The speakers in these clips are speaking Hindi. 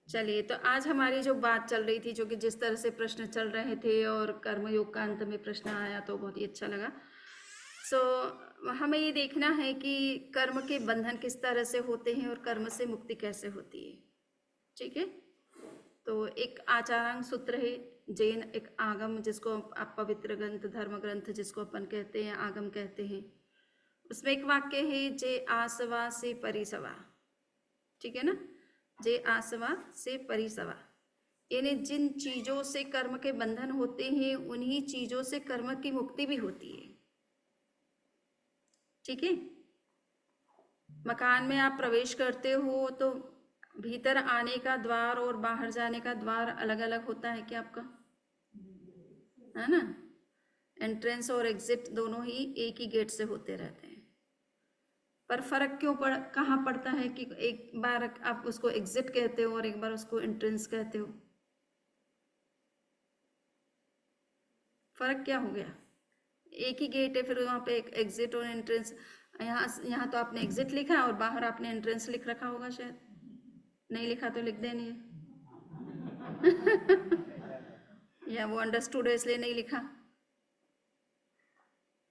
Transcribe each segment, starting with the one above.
चलिए, तो आज हमारी जो बात चल रही थी, जो कि जिस तरह से प्रश्न चल रहे थे और कर्मयोग का अंत में प्रश्न आया तो बहुत ही अच्छा लगा। सो हमें ये देखना है कि कर्म के बंधन किस तरह से होते हैं और कर्म से मुक्ति कैसे होती है। ठीक है, तो एक आचारांग सूत्र है जैन, एक आगम जिसको आप पवित्र ग्रंथ, धर्म ग्रंथ जिसको अपन कहते हैं, आगम कहते हैं। उसमें एक वाक्य है, जे आसवा से परिसवा। ठीक है ना, जे आसवा से परिसवा, यानी जिन चीजों से कर्म के बंधन होते हैं उन्हीं चीजों से कर्म की मुक्ति भी होती है। ठीक है, मकान में आप प्रवेश करते हो तो भीतर आने का द्वार और बाहर जाने का द्वार अलग अलग होता है क्या आपका, है ना। एंट्रेंस और एग्जिट दोनों ही एक ही गेट से होते रहते हैं, पर फर्क क्यों कहाँ पड़ता है कि एक बार आप उसको एग्जिट कहते हो और एक बार उसको एंट्रेंस कहते हो। फर्क क्या हो गया, एक ही गेट है, फिर वहाँ पे एक एग्जिट और एंट्रेंस। यहाँ तो आपने एग्जिट लिखा और बाहर आपने एंट्रेंस लिख रखा होगा, शायद नहीं लिखा तो लिख देनी है। या वो अंडरस्टूड है इसलिए नहीं लिखा।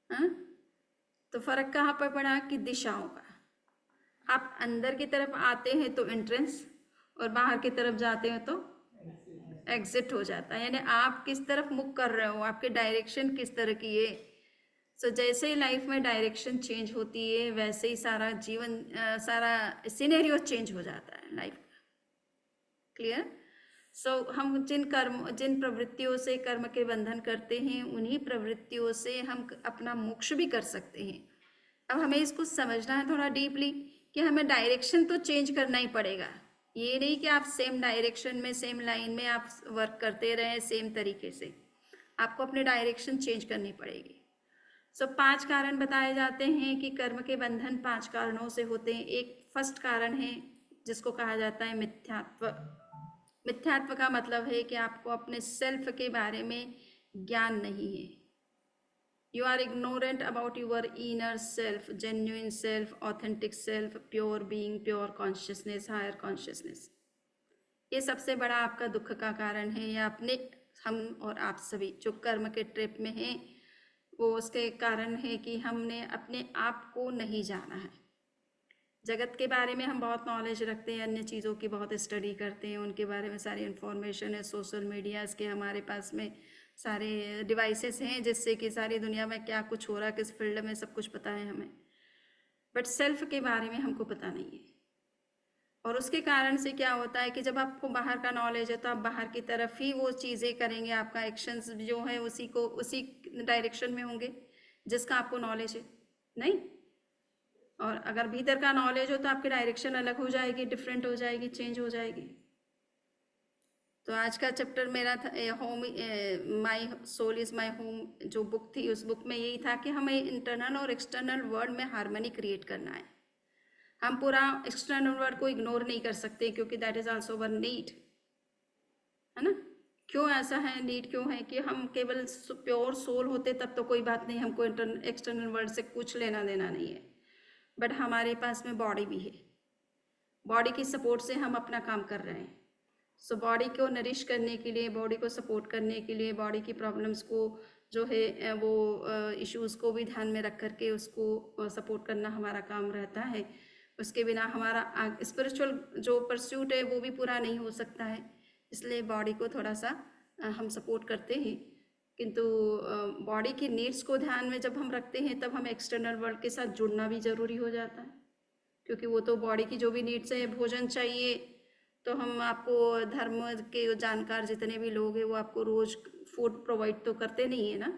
हाँ, तो फर्क कहाँ पर पड़ा कि दिशाओं का। आप अंदर की तरफ आते हैं तो एंट्रेंस और बाहर की तरफ जाते हैं तो एग्जिट हो जाता है, यानी आप किस तरफ मुख कर रहे हो, आपकी डायरेक्शन किस तरह की है। सो जैसे ही लाइफ में डायरेक्शन चेंज होती है वैसे ही सारा जीवन, सारा सिनेरियो चेंज हो जाता है लाइफ का। क्लियर। सो हम जिन प्रवृत्तियों से कर्म के बंधन करते हैं उन्हीं प्रवृत्तियों से हम अपना मोक्ष भी कर सकते हैं। अब हमें इसको समझना है थोड़ा डीपली कि हमें डायरेक्शन तो चेंज करना ही पड़ेगा। ये नहीं कि आप सेम डायरेक्शन में, सेम लाइन में आप वर्क करते रहें सेम तरीके से, आपको अपनी डायरेक्शन चेंज करनी पड़ेगी। सो 5 कारण बताए जाते हैं कि कर्म के बंधन 5 कारणों से होते हैं। एक फर्स्ट कारण है जिसको कहा जाता है मिथ्यात्व। मिथ्यात्व का मतलब है कि आपको अपने सेल्फ के बारे में ज्ञान नहीं है। You are ignorant about your inner self, genuine self, authentic self, pure being, pure consciousness, higher consciousness. ये सबसे बड़ा आपका दुख का कारण है, या अपने हम और आप सभी जो कर्म के ट्रिप में हैं वो उसके कारण है कि हमने अपने आप को नहीं जाना है। जगत के बारे में हम बहुत नॉलेज रखते हैं, अन्य चीज़ों की बहुत स्टडी करते हैं, उनके बारे में सारी इन्फॉर्मेशन है, सोशल मीडियाज़ के हमारे पास में सारे डिवाइसेस हैं जिससे कि सारी दुनिया में क्या कुछ हो रहा है, किस फील्ड में, सब कुछ पता है हमें। बट सेल्फ के बारे में हमको पता नहीं है। और उसके कारण से क्या होता है कि जब आपको बाहर का नॉलेज है तो आप बाहर की तरफ ही वो चीज़ें करेंगे, आपका एक्शंस जो है उसी डायरेक्शन में होंगे जिसका आपको नॉलेज है नहीं। और अगर भीतर का नॉलेज हो तो आपकी डायरेक्शन अलग हो जाएगी, डिफरेंट हो जाएगी, चेंज हो जाएगी। तो आज का चैप्टर मेरा था home, my soul is my home जो बुक थी, उस बुक में यही था कि हमें इंटरनल और एक्सटर्नल वर्ल्ड में हार्मनी क्रिएट करना है। हम पूरा एक्सटर्नल वर्ल्ड को इग्नोर नहीं कर सकते क्योंकि that is also one need, है ना। क्यों ऐसा है, नीड क्यों है कि हम केवल प्योर सोल होते तब तो कोई बात नहीं, हमको एक्सटर्नल वर्ल्ड से कुछ लेना देना नहीं है। बट हमारे पास में बॉडी भी है, बॉडी की सपोर्ट से हम अपना काम कर रहे हैं। सो बॉडी को नरिश करने के लिए, बॉडी को सपोर्ट करने के लिए, बॉडी की प्रॉब्लम्स को जो है वो इश्यूज़ को भी ध्यान में रख करके उसको सपोर्ट करना हमारा काम रहता है। उसके बिना हमारा स्पिरिचुअल जो परस्यूट है वो भी पूरा नहीं हो सकता है, इसलिए बॉडी को थोड़ा सा हम सपोर्ट करते हैं। किंतु बॉडी की नीड्स को ध्यान में जब हम रखते हैं तब हमें एक्सटर्नल वर्ल्ड के साथ जुड़ना भी ज़रूरी हो जाता है, क्योंकि वो तो बॉडी की जो भी नीड्स है, भोजन चाहिए तो हम आपको धर्म के जानकार जितने भी लोग हैं वो आपको रोज़ फूड प्रोवाइड तो करते नहीं है ना।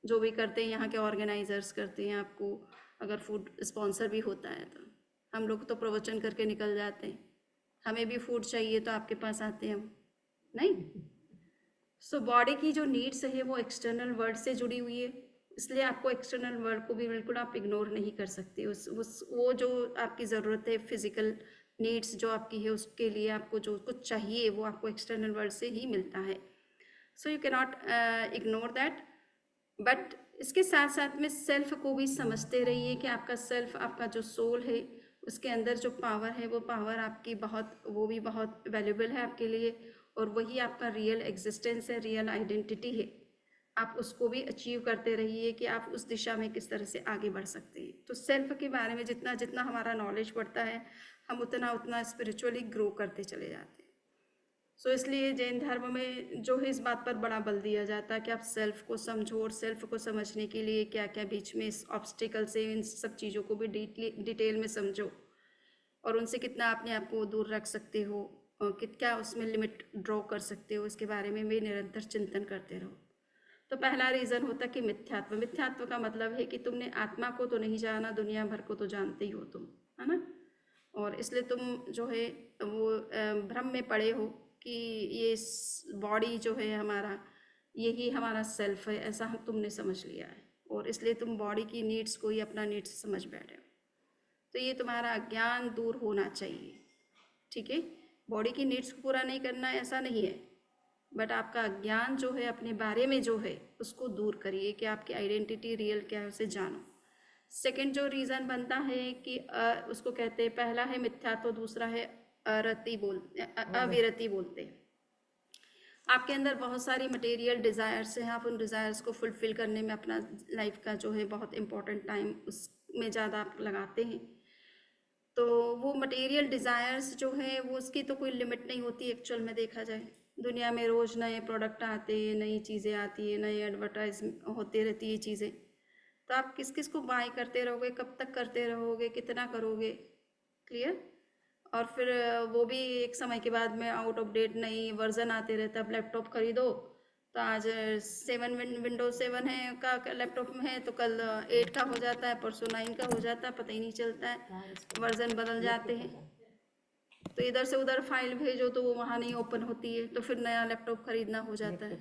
जो भी करते हैं यहाँ के ऑर्गेनाइजर्स करते हैं, आपको अगर फूड स्पॉन्सर भी होता है तो हम लोग तो प्रवचन करके निकल जाते हैं, हमें भी फूड चाहिए तो आपके पास आते हैं हम नहीं। सो बॉडी की जो नीड्स है वो एक्सटर्नल वर्ल्ड से जुड़ी हुई है, इसलिए आपको एक्सटर्नल वर्ल्ड को भी बिल्कुल आप इग्नोर नहीं कर सकते। उस वो जो आपकी ज़रूरत है, फिजिकल नीड्स जो आपकी है, उसके लिए आपको जो कुछ चाहिए वो आपको एक्सटर्नल वर्ल्ड से ही मिलता है। So you can not ignore that. But इसके साथ साथ में सेल्फ को भी समझते रहिए कि आपका सेल्फ, आपका जो सोल है उसके अंदर जो पावर है वो पावर आपकी वो भी बहुत वैल्यूबल है आपके लिए, और वही आपका रियल एग्जिस्टेंस है, रियल आइडेंटिटी है। आप उसको भी अचीव करते रहिए कि आप उस दिशा में किस तरह से आगे बढ़ सकते हैं। तो सेल्फ के बारे में जितना जितना हमारा नॉलेज बढ़ता है, हम उतना उतना स्पिरिचुअली ग्रो करते चले जाते हैं। सो इसलिए जैन धर्म में जो है इस बात पर बड़ा बल दिया जाता है कि आप सेल्फ को समझो, और सेल्फ को समझने के लिए क्या क्या बीच में इस ऑब्स्टिकल से इन सब चीज़ों को भी डिटेल में समझो, और उनसे कितना अपने आप को दूर रख सकते हो, और क्या उसमें लिमिट ड्रॉ कर सकते हो, इसके बारे में भी निरंतर चिंतन करते रहो। तो पहला रीज़न होता कि मिथ्यात्व। मिथ्यात्व का मतलब है कि तुमने आत्मा को तो नहीं जाना, दुनिया भर को तो जानते ही हो तुम, है ना। और इसलिए तुम जो है वो भ्रम में पड़े हो कि ये बॉडी जो है हमारा, यही हमारा सेल्फ है, ऐसा हम तुमने समझ लिया है, और इसलिए तुम बॉडी की नीड्स को ही अपना नीड्स समझ बैठे हो। तो ये तुम्हारा अज्ञान दूर होना चाहिए, ठीक है। बॉडी की नीड्स को पूरा नहीं करना ऐसा नहीं है, बट आपका अज्ञान जो है अपने बारे में जो है उसको दूर करिए कि आपकी आइडेंटिटी रियल क्या है, उसे जानो। सेकंड जो रीज़न बनता है कि उसको कहते हैं, पहला है मिथ्या, तो दूसरा है अविरति बोलते हैं। आपके अंदर बहुत सारी मटेरियल डिज़ायर्स हैं, आप उन डिज़ायर्स को फुलफ़िल करने में अपना लाइफ का जो है बहुत इंपॉर्टेंट टाइम उसमें ज़्यादा आप लगाते हैं। तो वो मटेरियल डिज़ायर्स जो है वो उसकी तो कोई लिमिट नहीं होती एक्चुअल में देखा जाए। दुनिया में रोज़ नए प्रोडक्ट आते हैं, नई चीज़ें आती है, नई एडवर्टाइज होती रहती है चीज़ें। तो आप किस किस को बाय करते रहोगे, कब तक करते रहोगे, कितना करोगे, क्लियर। और फिर वो भी एक समय के बाद में आउट ऑफ डेट नई वर्जन आते रहता है। अब लैपटॉप खरीदो तो आज 7 विंडोज 7 है का लैपटॉप में है, तो कल 8 का हो जाता है, परसों 9 का हो जाता है, पता ही नहीं चलता है, वर्जन बदल जाते हैं। तो इधर से उधर फाइल भेजो तो वो वहाँ नहीं ओपन होती है, तो फिर नया लैपटॉप खरीदना हो जाता है।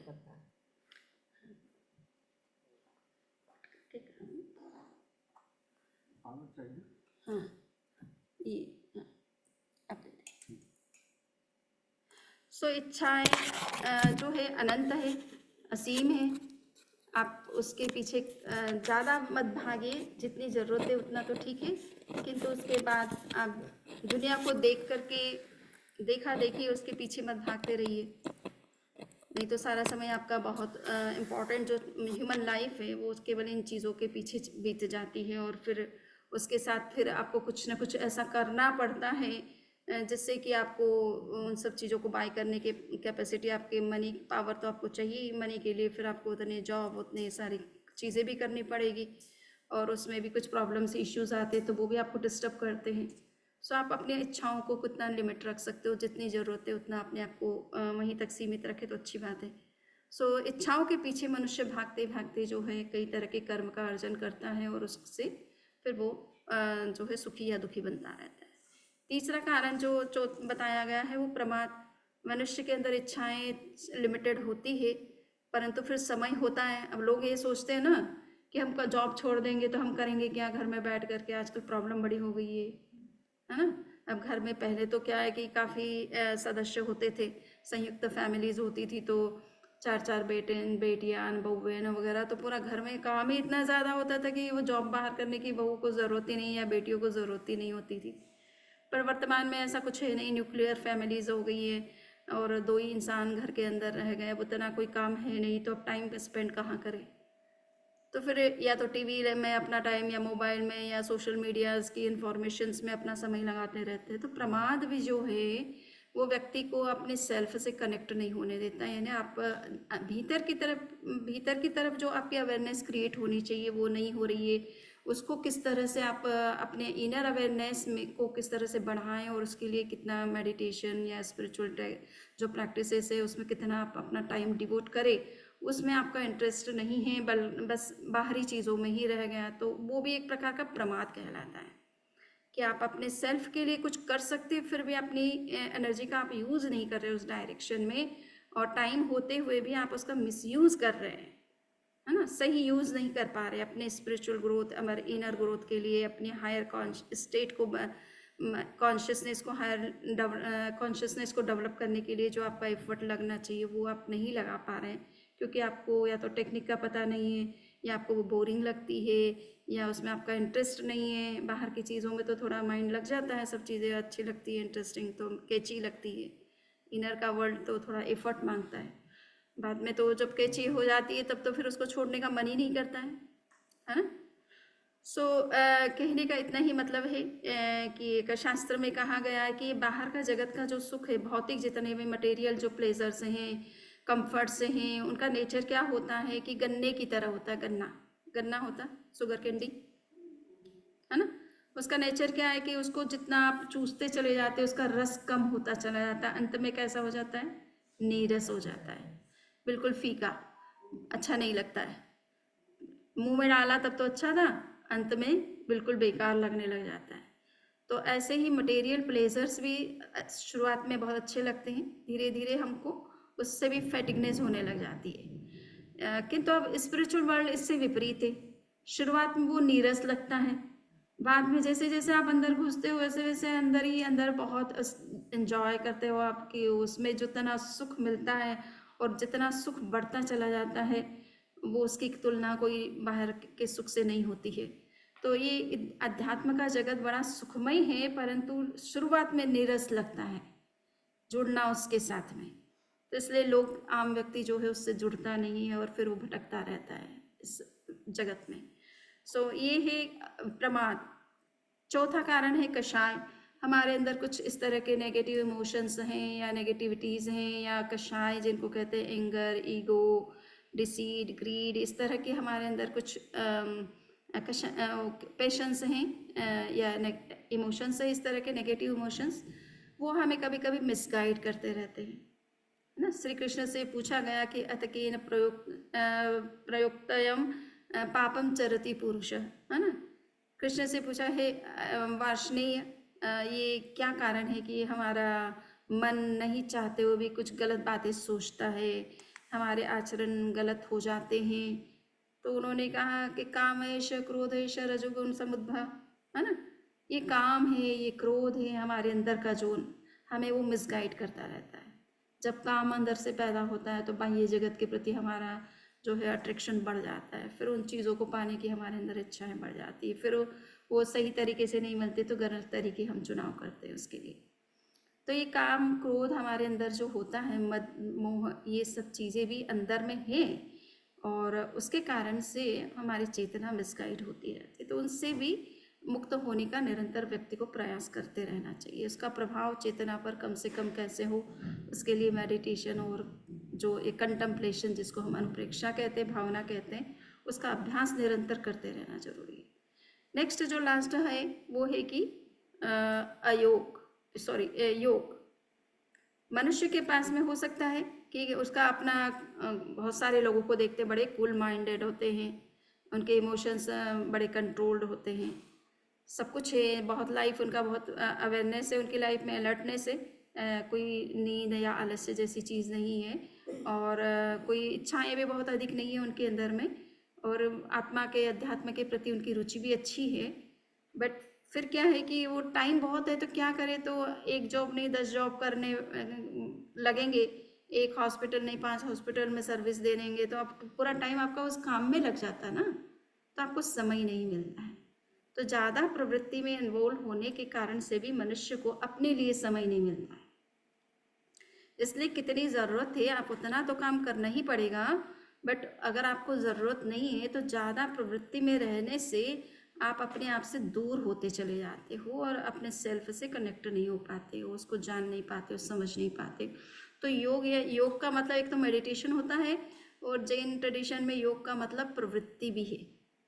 ठीक है, हाँ ये सो इच्छाएं जो है अनंत है, असीम है। आप उसके पीछे ज़्यादा मत भागिए, जितनी ज़रूरत है उतना तो ठीक है, किंतु उसके बाद आप दुनिया को देख करके देखा देखिए, उसके पीछे मत भागते रहिए, नहीं तो सारा समय आपका बहुत इम्पॉर्टेंट जो ह्यूमन लाइफ है वो केवल इन चीज़ों के पीछे बीत जाती है, और फिर उसके साथ फिर आपको कुछ ना कुछ ऐसा करना पड़ता है जिससे कि आपको उन सब चीज़ों को बाय करने के कैपेसिटी, आपके मनी पावर तो आपको चाहिए मनी के लिए, फिर आपको उतने जॉब उतने सारी चीज़ें भी करनी पड़ेगी, और उसमें भी कुछ प्रॉब्लम्स इश्यूज आते हैं तो वो भी आपको डिस्टर्ब करते हैं। सो आप अपनी इच्छाओं को कितना लिमिट रख सकते हो, जितनी ज़रूरत है उतना अपने आप को वहीं तक सीमित रखे तो अच्छी बात है। सो इच्छाओं के पीछे मनुष्य भागते भागते जो है कई तरह के कर्म का अर्जन करता है, और उससे फिर वो जो है सुखी या दुखी बनता रहता है। तीसरा कारण जो बताया गया है वो प्रमाद। मनुष्य के अंदर इच्छाएं लिमिटेड होती है, परंतु फिर समय होता है। अब लोग ये सोचते हैं ना कि हम जॉब छोड़ देंगे तो हम करेंगे क्या घर में बैठ करके, आजकल प्रॉब्लम बड़ी हो गई है ना। अब घर में पहले तो क्या है कि काफ़ी सदस्य होते थे, संयुक्त फैमिलीज होती थी, तो 4 बेटे बेटियां बहुएं वगैरह, तो पूरा घर में काम ही इतना ज़्यादा होता था कि वो जॉब बाहर करने की बहू को ज़रूरत ही नहीं या बेटियों को ज़रूरत ही नहीं होती थी। पर वर्तमान में ऐसा कुछ है नहीं, न्यूक्लियर फैमिलीज हो गई है, और 2 ही इंसान घर के अंदर रह गए, अब उतना कोई काम है नहीं, तो अब टाइम स्पेंड कहाँ करें। तो फिर या तो टीवी में अपना टाइम, या मोबाइल में, या सोशल मीडियाज़ की इन्फॉर्मेशंस में अपना समय लगाते रहते हैं। तो प्रमाद भी जो है वो व्यक्ति को अपने सेल्फ से कनेक्ट नहीं होने देता है, यानी आप भीतर की तरफ जो आपकी अवेयरनेस क्रिएट होनी चाहिए वो नहीं हो रही है। उसको किस तरह से आप अपने इनर अवेयरनेस में को किस तरह से बढ़ाएं, और उसके लिए कितना मेडिटेशन या स्पिरिचुअल जो प्रैक्टिसेस है उसमें कितना आप अपना टाइम डिवोट करें, उसमें आपका इंटरेस्ट नहीं है, बस बाहरी चीज़ों में ही रह गया, तो वो भी एक प्रकार का प्रमाद कहलाता है कि आप अपने सेल्फ के लिए कुछ कर सकते हैं, फिर भी अपनी एनर्जी का आप यूज़ नहीं कर रहे उस डायरेक्शन में, और टाइम होते हुए भी आप उसका मिसयूज़ कर रहे हैं, है ना। सही यूज़ नहीं कर पा रहे अपने स्पिरिचुअल ग्रोथ, हमारे इनर ग्रोथ के लिए, अपने हायर स्टेट को कॉन्शियसनेस को डेवलप करने के लिए जो आपका एफर्ट लगना चाहिए वो आप नहीं लगा पा रहे हैं, क्योंकि आपको या तो टेक्निक का पता नहीं है, या आपको वो बोरिंग लगती है, या उसमें आपका इंटरेस्ट नहीं है। बाहर की चीज़ों में तो थोड़ा माइंड लग जाता है, सब चीज़ें अच्छी लगती है, इंटरेस्टिंग तो कैची लगती है। इनर का वर्ल्ड तो थोड़ा एफर्ट मांगता है। बाद में तो जब कैची हो जाती है तब तो फिर उसको छोड़ने का मन ही नहीं करता है ना। सो कहने का इतना ही मतलब है कि एक शास्त्र में कहा गया है कि बाहर का जगत का जो सुख है, भौतिक जितने भी मटेरियल जो प्लेजर्स हैं, कंफर्ट्स हैं, उनका नेचर क्या होता है कि गन्ने की तरह होता है। गन्ना गन्ना होता है, शुगर कैंडी, है ना। उसका नेचर क्या है कि उसको जितना आप चूसते चले जाते हैं उसका रस कम होता चला जाता है, अंत में कैसा हो जाता है, नीरस हो जाता है, बिल्कुल फीका, अच्छा नहीं लगता है। मुंह में डाला तब तो अच्छा था, अंत में बिल्कुल बेकार लगने लग जाता है। तो ऐसे ही मटेरियल प्लेजर्स भी शुरुआत में बहुत अच्छे लगते हैं, धीरे धीरे हमको उससे भी फैटिगनेस होने लग जाती है। किंतु अब स्पिरिचुअल वर्ल्ड इससे विपरीत है। शुरुआत में वो नीरस लगता है, बाद में जैसे जैसे आप अंदर घुसते हो वैसे वैसे अंदर ही अंदर बहुत एंजॉय करते हो, आपकी उसमें जितना सुख मिलता है और जितना सुख बढ़ता चला जाता है वो उसकी तुलना कोई बाहर के सुख से नहीं होती है। तो ये अध्यात्म का जगत बड़ा सुखमय है, परंतु शुरुआत में नीरस लगता है जुड़ना उसके साथ में। तो इसलिए लोग, आम व्यक्ति जो है उससे जुड़ता नहीं है और फिर वो भटकता रहता है इस जगत में। सो ये है प्रमाद। चौथा कारण है कषाय। हमारे अंदर कुछ इस तरह के नेगेटिव इमोशंस हैं या नेगेटिविटीज़ हैं या कषाय जिनको कहते हैं एंगर, ईगो, डिसीड, ग्रीड, इस तरह के हमारे अंदर कुछ पेशेंस हैं या इमोशंस है, इस तरह के नेगेटिव इमोशंस, वो हमें कभी कभी मिसगाइड करते रहते हैं ना। श्री कृष्ण से पूछा गया कि अतकेन प्रयुक्तयम पापम चरति पुरुष, है ना। कृष्ण से पूछा, है वार्ष्णेय, ये क्या कारण है कि हमारा मन नहीं चाहते हुए भी कुछ गलत बातें सोचता है, हमारे आचरण गलत हो जाते हैं। तो उन्होंने कहा कि कामेश क्रोधेश रजोगुण समुद्भव, है ना। ये काम है, ये क्रोध है हमारे अंदर का जो हमें वो मिसगाइड करता रहता है। जब काम अंदर से पैदा होता है तो बाह्य जगत के प्रति हमारा जो है अट्रैक्शन बढ़ जाता है, फिर उन चीज़ों को पाने की हमारे अंदर इच्छाएं बढ़ जाती है, फिर वो सही तरीके से नहीं मिलते तो गलत तरीके हम चुनाव करते हैं उसके लिए। तो ये काम क्रोध हमारे अंदर जो होता है, मद मोह, ये सब चीज़ें भी अंदर में है और उसके कारण से हमारी चेतना मिसगाइड होती रहती है। तो उनसे भी मुक्त होने का निरंतर व्यक्ति को प्रयास करते रहना चाहिए। उसका प्रभाव चेतना पर कम से कम कैसे हो, उसके लिए मेडिटेशन और जो एक कंटम्पलेशन जिसको हम अनुप्रेक्षा कहते हैं, भावना कहते हैं, उसका अभ्यास निरंतर करते रहना जरूरी है। नेक्स्ट जो लास्ट है वो है कि योग। मनुष्य के पास में हो सकता है कि उसका अपना, बहुत सारे लोगों को देखते बड़े कूल माइंडेड होते हैं, उनके इमोशंस बड़े कंट्रोल्ड होते हैं, सब कुछ है, बहुत लाइफ उनका बहुत अवेयरनेस है, उनकी लाइफ में अलर्टनेस है, कोई नींद या आलस्य जैसी चीज़ नहीं है और कोई इच्छाएं भी बहुत अधिक नहीं है उनके अंदर में, और आत्मा के अध्यात्म के प्रति उनकी रुचि भी अच्छी है। बट फिर क्या है कि वो टाइम बहुत है तो क्या करे, तो एक जॉब नहीं 10 जॉब करने लगेंगे, एक हॉस्पिटल नहीं 5 हॉस्पिटल में सर्विस दे देंगे, तो आप पूरा टाइम आपका उस काम में लग जाता है ना, तो आपको समय नहीं मिलता है। तो ज़्यादा प्रवृत्ति में इन्वॉल्व होने के कारण से भी मनुष्य को अपने लिए समय नहीं मिलता है। इसलिए कितनी ज़रूरत है आप उतना तो काम करना ही पड़ेगा, बट अगर आपको ज़रूरत नहीं है तो ज़्यादा प्रवृत्ति में रहने से आप अपने आप से दूर होते चले जाते हो और अपने सेल्फ से कनेक्ट नहीं हो पाते हो, उसको जान नहीं पाते हो, समझ नहीं पाते। तो योग का मतलब एक तो मेडिटेशन होता है और जैन ट्रेडिशन में योग का मतलब प्रवृत्ति भी है,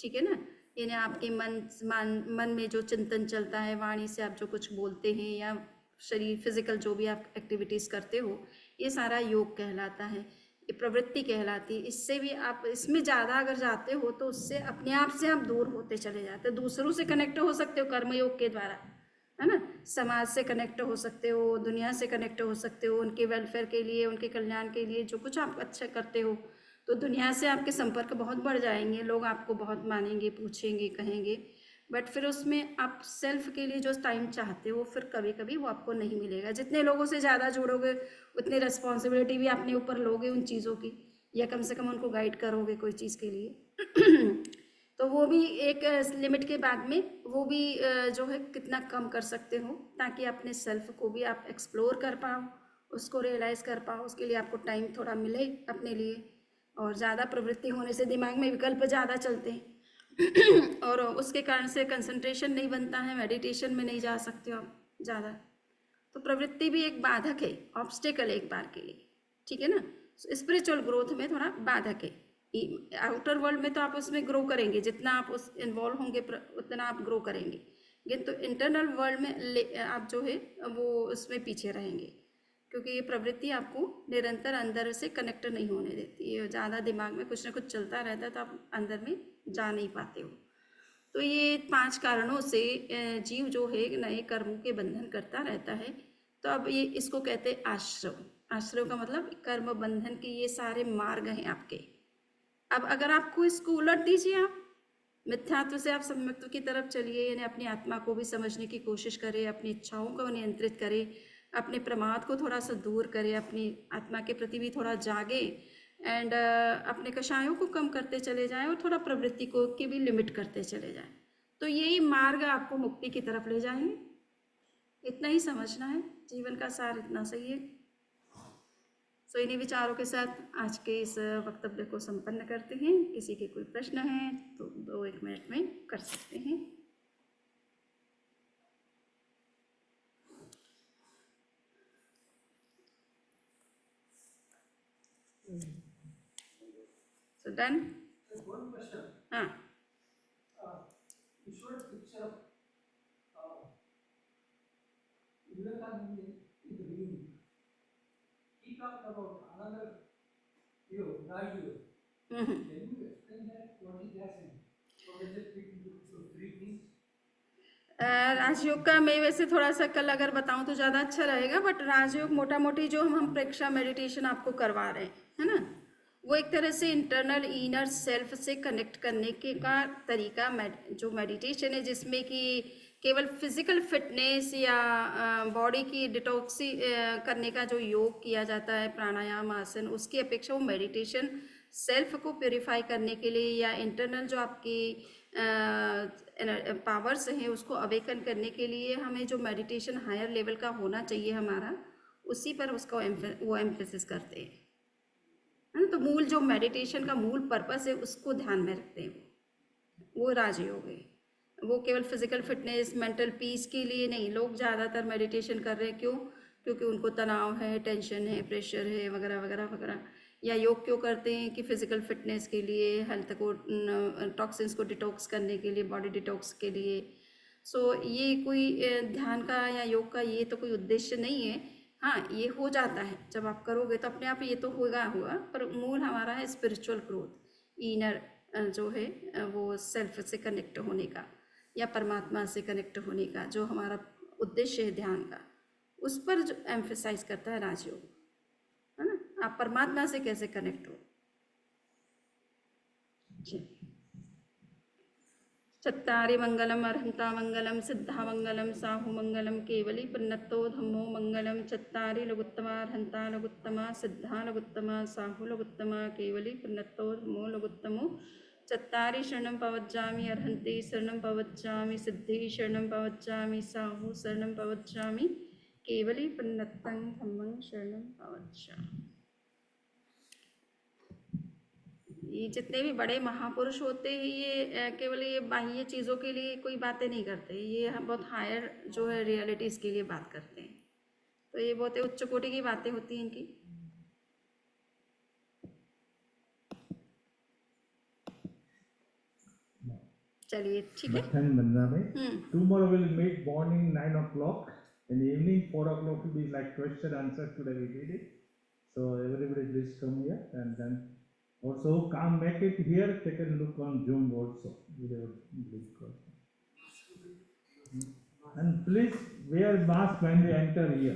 ठीक है ना। यानी आपके मन में जो चिंतन चलता है, वाणी से आप जो कुछ बोलते हैं या शरीर फिजिकल जो भी आप एक्टिविटीज़ करते हो, ये सारा योग कहलाता है, ये प्रवृत्ति कहलाती है। इससे भी आप इसमें ज़्यादा अगर जाते हो तो उससे अपने आप से आप दूर होते चले जाते हो। दूसरों से कनेक्ट हो सकते हो कर्मयोग के द्वारा, है ना, समाज से कनेक्ट हो सकते हो, दुनिया से कनेक्ट हो सकते हो, उनके वेलफेयर के लिए, उनके कल्याण के लिए जो कुछ आप अच्छा करते हो, तो दुनिया से आपके संपर्क बहुत बढ़ जाएंगे, लोग आपको बहुत मानेंगे, पूछेंगे, कहेंगे। बट फिर उसमें आप सेल्फ के लिए जो टाइम चाहते हो फिर कभी कभी वो आपको नहीं मिलेगा। जितने लोगों से ज़्यादा जुड़ोगे उतनी रिस्पॉन्सिबिलिटी भी अपने ऊपर लोगे उन चीज़ों की, या कम से कम उनको गाइड करोगे कोई चीज़ के लिए तो वो भी एक लिमिट के बाद में वो भी जो है कितना कम कर सकते हो, ताकि अपने सेल्फ को भी आप एक्सप्लोर कर पाओ, उसको रियलाइज़ कर पाओ। उसके लिए आपको टाइम थोड़ा मिले अपने लिए, और ज़्यादा प्रवृत्ति होने से दिमाग में विकल्प ज़्यादा चलते हैं और उसके कारण से कंसंट्रेशन नहीं बनता है, मेडिटेशन में नहीं जा सकते हो आप ज़्यादा। तो प्रवृत्ति भी एक बाधक है, ऑब्स्टेकल एक बार के लिए, ठीक है ना। स्पिरिचुअल ग्रोथ में थोड़ा बाधक है। आउटर वर्ल्ड में तो आप उसमें ग्रो करेंगे, जितना आप उस इन्वॉल्व होंगे उतना आप ग्रो करेंगे, लेकिन तो इंटरनल वर्ल्ड में आप जो है वो उसमें पीछे रहेंगे, क्योंकि ये प्रवृत्ति आपको निरंतर अंदर से कनेक्ट नहीं होने देती है। ज़्यादा दिमाग में कुछ ना कुछ चलता रहता है तो आप अंदर में जा नहीं पाते हो। तो ये 5 कारणों से जीव जो है नए कर्मों के बंधन करता रहता है। तो अब ये इसको कहते हैं आश्रव। आश्रव का मतलब कर्म बंधन के ये सारे मार्ग हैं आपके। अब अगर आपको इसको उलट दीजिए, आप मिथ्यात्व से आप सम्यक्त्व की तरफ चलिए, यानी अपनी आत्मा को भी समझने की कोशिश करें, अपनी इच्छाओं को नियंत्रित करें, अपने प्रमाद को थोड़ा सा दूर करें, अपनी आत्मा के प्रति भी थोड़ा जागे, एंड अपने कषायों को कम करते चले जाएं और थोड़ा प्रवृत्ति को की भी लिमिट करते चले जाएं, तो यही मार्ग आपको मुक्ति की तरफ ले जाएंगे। इतना ही समझना है, जीवन का सार इतना सही है। सो इन्हीं विचारों के साथ आज के इस वक्तव्य को संपन्न करते हैं। किसी के कोई प्रश्न हैं तो 2-1 मिनट में कर सकते हैं। So done? One question. हाँ, You showed a picture of Vivekananda in the beginning. He talked about another you, Raju. Can you explain that? What is that? How does it fit into three things? राजयोग का मैं वैसे थोड़ा सा कल अगर बताऊं तो ज़्यादा अच्छा रहेगा, बट राजयोग मोटा मोटी जो हम प्रेक्षा मेडिटेशन आपको करवा रहे हैं, है ना, वो एक तरह से इंटरनल इनर सेल्फ से कनेक्ट करने के का तरीका जो मेडिटेशन है, जिसमें कि केवल फिजिकल फिटनेस या बॉडी की डिटॉक्सी करने का जो योग किया जाता है, प्राणायाम आसन, उसकी अपेक्षा वो मेडिटेशन सेल्फ को प्योरीफाई करने के लिए या इंटरनल जो आपकी पावर्स हैं उसको अवेकन करने के लिए हमें जो मेडिटेशन हायर लेवल का होना चाहिए हमारा, उसी पर उसका वो एम्फेसिस करते हैं, है ना। तो मूल जो मेडिटेशन का मूल पर्पस है उसको ध्यान में रखते हैं, वो राजयोग है। वो केवल फिजिकल फिटनेस मेंटल पीस के लिए नहीं, लोग ज़्यादातर मेडिटेशन कर रहे हैं, क्यों? क्योंकि उनको तनाव है, टेंशन है, प्रेशर है, वगैरह वगैरह वगैरह। या योग क्यों करते हैं कि फिजिकल फिटनेस के लिए, हेल्थ को, टॉक्सिन्स को डिटॉक्स करने के लिए, बॉडी डिटॉक्स के लिए। सो ये कोई ध्यान का या योग का ये तो कोई उद्देश्य नहीं है। हाँ, ये हो जाता है जब आप करोगे तो अपने आप ये तो होगा, पर मूल हमारा है स्पिरिचुअल ग्रोथ, इनर जो है वो सेल्फ से कनेक्ट होने का या परमात्मा से कनेक्ट होने का जो हमारा उद्देश्य है ध्यान का, उस पर जो एम्फेसाइज करता है राजयोग, है ना। आप परमात्मा से कैसे कनेक्ट हो। चत्तारि मंगलम अर्हंता मंगलम सिद्धा मंगलम साहु मंगलम केवली प्रन्नतो धम्मो मंगलम। चत्तारि लघुत्तमा अर्हंता लघुत्तमा सिद्धा लघुत्तमा साहु लघुत्तमा केवली प्रन्नतो धम्मो लघुत्तमो। चत्तारि शरणं पवज्जामि अर्हन्ति शरणं पवज्जामि सिद्धि शरणं पवज्जामि साहु शरणं पवज्जामि केवली प्रन्नतं धम्मं शरणं पवज्जामि। ये जितने भी बड़े महापुरुष होते हैं ये केवल ये बाह्य चीज़ों के लिए कोई बातें नहीं करते, ये हम बहुत हायर जो है रियलिटीज़ के लिए बात करते हैं। तो ये बहुत उच्च कोटि की बातें होती हैं इनकी। चलिए ठीक है। Tomorrow we'll meet morning 9 o'clock. In the evening 4 o'clock will be like question answer. Today we did it. So everybody please come here, and then also come make it here. Take a look on Zoom also. And please wear mask when you enter here.